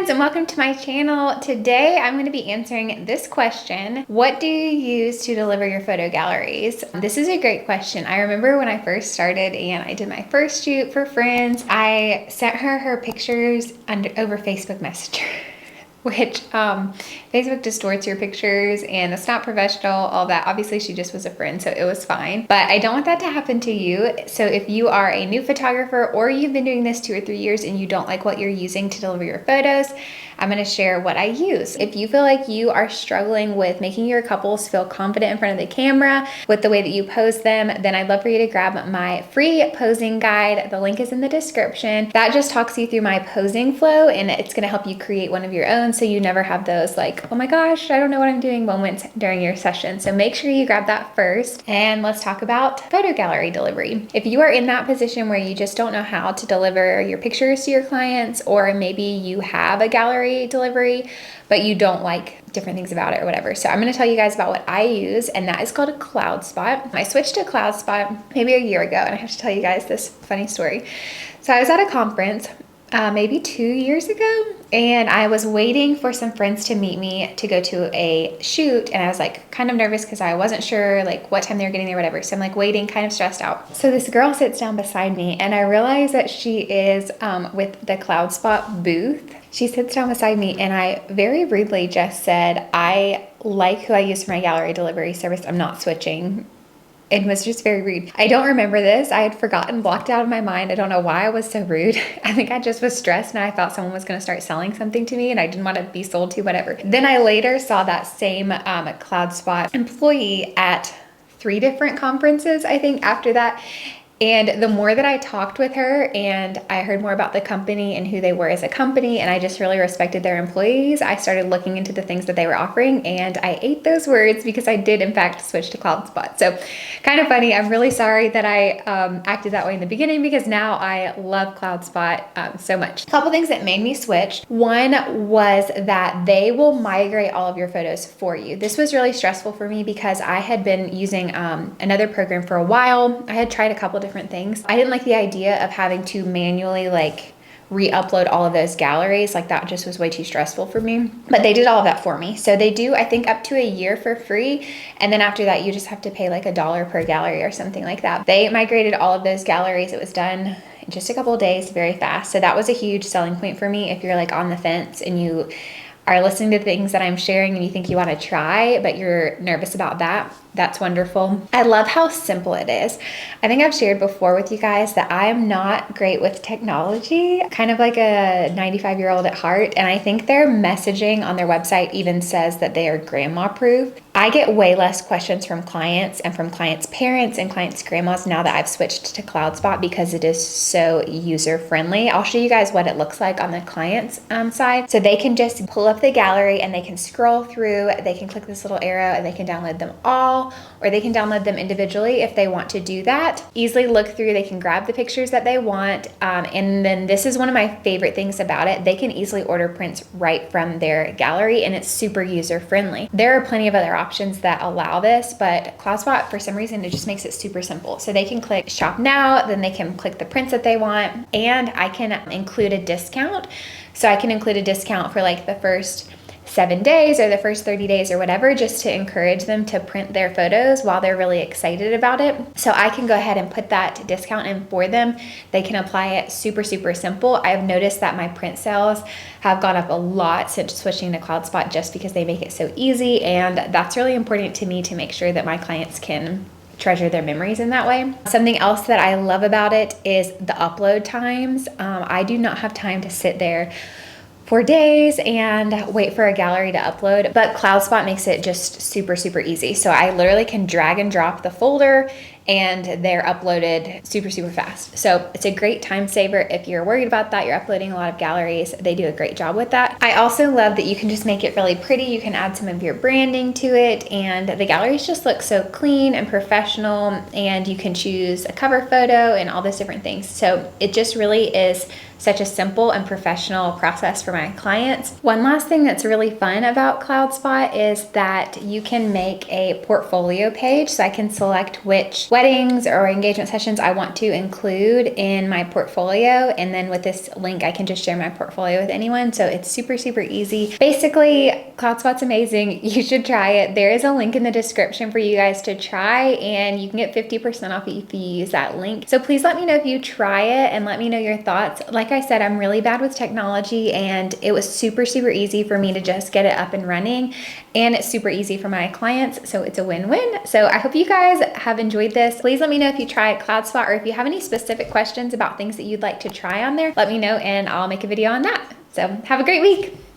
friends, and welcome to my channel. Today I'm going to be answering this question: what do you use to deliver your photo galleries? This is a great question. I remember when I first started and I did my first shoot for friends, I sent her pictures over Facebook Messenger. Which Facebook distorts your pictures and it's not professional, all that. Obviously she just was a friend, so it was fine, but I don't want that to happen to you. So if you are a new photographer or you've been doing this 2 or 3 years and you don't like what you're using to deliver your photos, I'm gonna share what I use. If you feel like you are struggling with making your couples feel confident in front of the camera with the way that you pose them, then I'd love for you to grab my free posing guide. The link is in the description. That just talks you through my posing flow, and it's gonna help you create one of your own so you never have those like, oh my gosh, I don't know what I'm doing moments during your session. So make sure you grab that first, and let's talk about photo gallery delivery. If you are in that position where you just don't know how to deliver your pictures to your clients, or maybe you have a gallery delivery, but you don't like different things about it or whatever. So I'm going to tell you guys about what I use, and that is called a CloudSpot. I switched to CloudSpot maybe a year ago, and I have to tell you guys this funny story. So I was at a conference maybe 2 years ago, and I was waiting for some friends to meet me to go to a shoot, and I was like kind of nervous because I wasn't sure like what time they were getting there, whatever. So I'm like waiting, kind of stressed out. So this girl sits down beside me, and I realize that she is with the CloudSpot booth. She sits down beside me, and I very rudely just said, I like who I use for my gallery delivery service. I'm not switching. It was just very rude. I don't remember this. I had forgotten, blocked out of my mind. I don't know why I was so rude. I think I just was stressed and I thought someone was going to start selling something to me and I didn't want to be sold to, whatever. Then I later saw that same CloudSpot employee at 3 different conferences, I think, after that. And the more that I talked with her and I heard more about the company and who they were as a company, and I just really respected their employees, I started looking into the things that they were offering, and I ate those words because I did in fact switch to CloudSpot. So kind of funny. I'm really sorry that I acted that way in the beginning, because now I love CloudSpot so much. A couple things that made me switch. One was that they will migrate all of your photos for you. This was really stressful for me because I had been using another program for a while. I had tried a couple different things. I didn't like the idea of having to manually like re-upload all of those galleries. Like that just was way too stressful for me, but they did all of that for me. So they do, I think, up to a year for free. And then after that, you just have to pay like $1 per gallery or something like that. They migrated all of those galleries. It was done in just a couple of days, very fast. So that was a huge selling point for me. If you're like on the fence and you are listening to things that I'm sharing and you think you want to try, but you're nervous about that, that's wonderful. I love how simple it is. I think I've shared before with you guys that I am not great with technology, kind of like a 95-year-old at heart. And I think their messaging on their website even says that they are grandma proof. I get way less questions from clients and from clients' parents and clients' grandmas now that I've switched to CloudSpot, because it is so user friendly. I'll show you guys what it looks like on the client's side. So they can just pull up the gallery and they can scroll through, they can click this little arrow and they can download them all, or they can download them individually if they want to do that. Easily look through, they can grab the pictures that they want. And then this is one of my favorite things about it. They can easily order prints right from their gallery, and it's super user friendly. There are plenty of other options that allow this, but CloudSpot, for some reason, it just makes it super simple. So they can click shop now, then they can click the prints that they want, and I can include a discount. So I can include a discount for like the first 7 days or the first 30 days or whatever, just to encourage them to print their photos while they're really excited about it. So I can go ahead and put that discount in for them. They can apply it super, super simple. I've noticed that my print sales have gone up a lot since switching to CloudSpot, just because they make it so easy. And that's really important to me, to make sure that my clients can treasure their memories in that way. Something else that I love about it is the upload times. I do not have time to sit there for days and wait for a gallery to upload, but CloudSpot makes it just super, super easy. So I literally can drag and drop the folder and they're uploaded super, super fast. So it's a great time saver if you're worried about that, you're uploading a lot of galleries. They do a great job with that. I also love that you can just make it really pretty. You can add some of your branding to it, and the galleries just look so clean and professional, and you can choose a cover photo and all those different things. So it just really is such a simple and professional process for my clients. One last thing that's really fun about CloudSpot is that you can make a portfolio page. So I can select which weddings or engagement sessions I want to include in my portfolio. And then with this link, I can just share my portfolio with anyone. So it's super, super easy. Basically, CloudSpot's amazing. You should try it. There is a link in the description for you guys to try, and you can get 50% off if you use that link. So please let me know if you try it and let me know your thoughts. Like I said, I'm really bad with technology, and it was super, super easy for me to just get it up and running, and it's super easy for my clients. So it's a win-win. So I hope you guys have enjoyed this. Please let me know if you try CloudSpot, or if you have any specific questions about things that you'd like to try on there, let me know and I'll make a video on that. So have a great week.